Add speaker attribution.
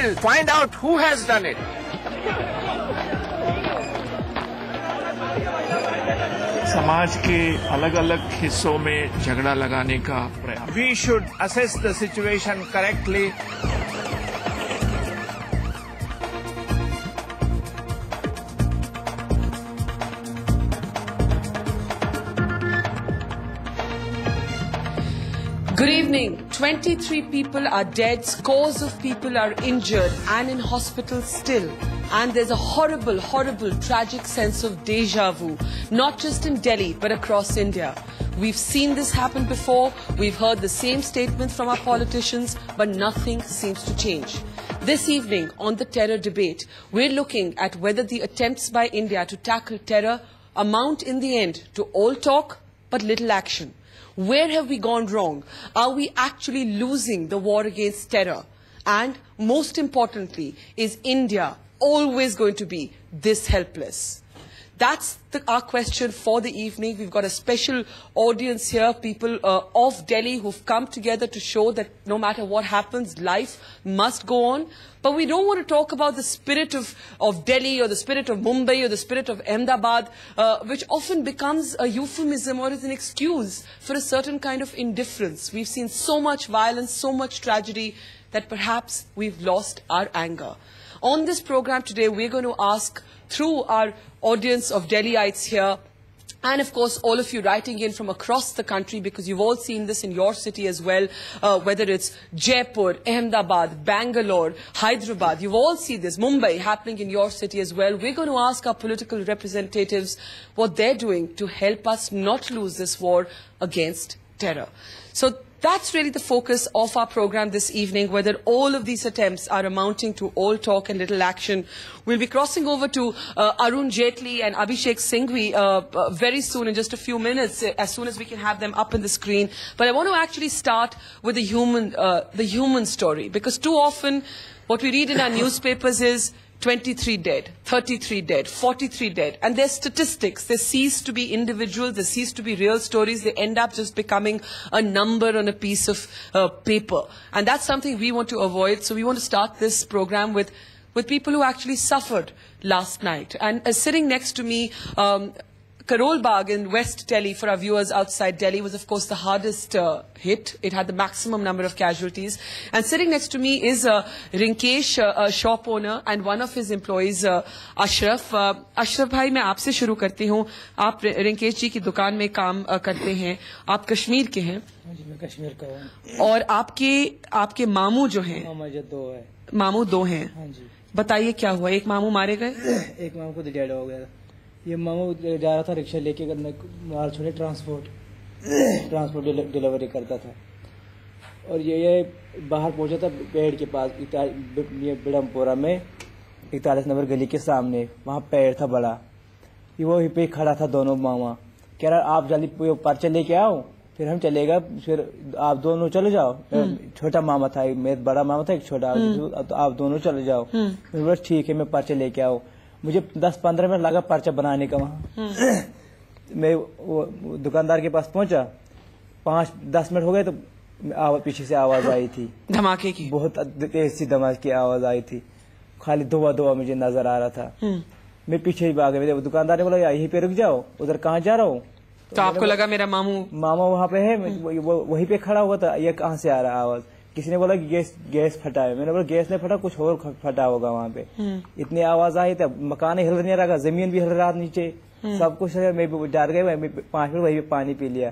Speaker 1: will find out who has done it.
Speaker 2: समाज के अलग अलग हिस्सों में झगड़ा लगाने का प्रयास.
Speaker 1: We should assess the situation correctly.
Speaker 3: Good evening. 23 people are dead, scores of people are injured and in hospital still. And there's a horrible, horrible, tragic sense of deja vu, not just in Delhi, but across India. We've seen this happen before, we've heard the same statements from our politicians, but nothing seems to change. This evening, on the terror debate, we're looking at whether the attempts by India to tackle terror amount in the end to all talk, but little action. Where have we gone wrong? Are we actually losing the war against terror? And most importantly, is India always going to be this helpless? That's our question for the evening. We've got a special audience here, people of Delhi who've come together to show that no matter what happens, life must go on. But we don't want to talk about the spirit of Delhi or the spirit of Mumbai or the spirit of Ahmedabad, which often becomes a euphemism or is an excuse for a certain kind of indifference. We've seen so much violence, so much tragedy that perhaps we've lost our anger. On this program today, we're going to ask through our audience of Delhiites here, and of course all of you writing in from across the country, because you've all seen this in your city as well, whether it's Jaipur, Ahmedabad, Bangalore, Hyderabad, you've all seen this, Mumbai happening in your city as well. We're going to ask our political representatives what they're doing to help us not lose this war against terror. So that's really the focus of our program this evening, whether all of these attempts are amounting to all talk and little action. We'll be crossing over to Arun Jaitley and Abhishek Singhvi very soon, in just a few minutes, as soon as we can have them up on the screen. But I want to actually start with the human story, because too often what we read in our newspapers is 23 dead, 33 dead, 43 dead. And they're statistics. They cease to be individuals. They cease to be real stories. They end up just becoming a number on a piece of paper. And that's something we want to avoid. So we want to start this program with people who actually suffered last night. And sitting next to me, Karol Bagh in West Delhi, for our viewers outside Delhi, was of course the hardest hit. It had the maximum number of casualties. And sitting next to me is Rinkesh, a shop owner, and one of his employees, Ashraf. Ashraf bhai, मैं आपसे शुरू करती हूँ. आप रिंकेश जी की दुकान में काम करते हैं. आप कश्मीर के हैं.
Speaker 4: जी, मैं कश्मीर का हूँ.
Speaker 3: और आपके मामू जो हैं, मामू दो हैं.
Speaker 4: हाँ जी.
Speaker 3: बताइए क्या हुआ? एक मामू मारे गए,
Speaker 4: एक मामू को डेड हो गया. ये मामू जा रहा था रिक्शा लेके, माल छोड़े ट्रांसपोर्ट डिलीवरी करता था, और ये बाहर पहुंचा था पेड़ के पास, ये बिडमपुरा में 41 नंबर गली के सामने. वहाँ पेड़ था बड़ा, ये वहीं पे खड़ा था. दोनों मामा कह रहा आप जल्दी पर्चे लेके आओ, फिर हम चलेगा, फिर आप दोनों चले जाओ. छोटा मामा था, मेरा बड़ा मामा था, एक छोटा, तो आप दोनों चले जाओ. फिर ठीक है, मैं पर्चे लेके आओ. मुझे 10-15 मिनट लगा पर्चा बनाने का. वहाँ मैं वो दुकानदार के पास पहुंचा, 5-10 मिनट हो गए तो पीछे से आवाज आई थी,
Speaker 3: धमाके की,
Speaker 4: बहुत तेज सी धमाके की आवाज आई थी. खाली धुआं मुझे नजर आ रहा था. मैं पीछे ही भाग गया. दुकानदार ने बोला यहीं पे रुक जाओ. उधर कहाँ जा रहा हूँ?
Speaker 3: तो आपको लगा मेरा मामा
Speaker 4: वहाँ पे है, वहीं पे खड़ा हुआ था. ये कहाँ से आ रहा आवाज? किसी ने बोला कि गैस फटा है. मैंने बोला गैस नहीं फटा, कुछ और फटा होगा वहाँ पे. इतनी आवाज आई थी, मकान हिल नहीं रहा, जमीन भी हिल रहा नीचे, सब कुछ. मैं डर गया. 5 मिनट वही पे पानी पी लिया.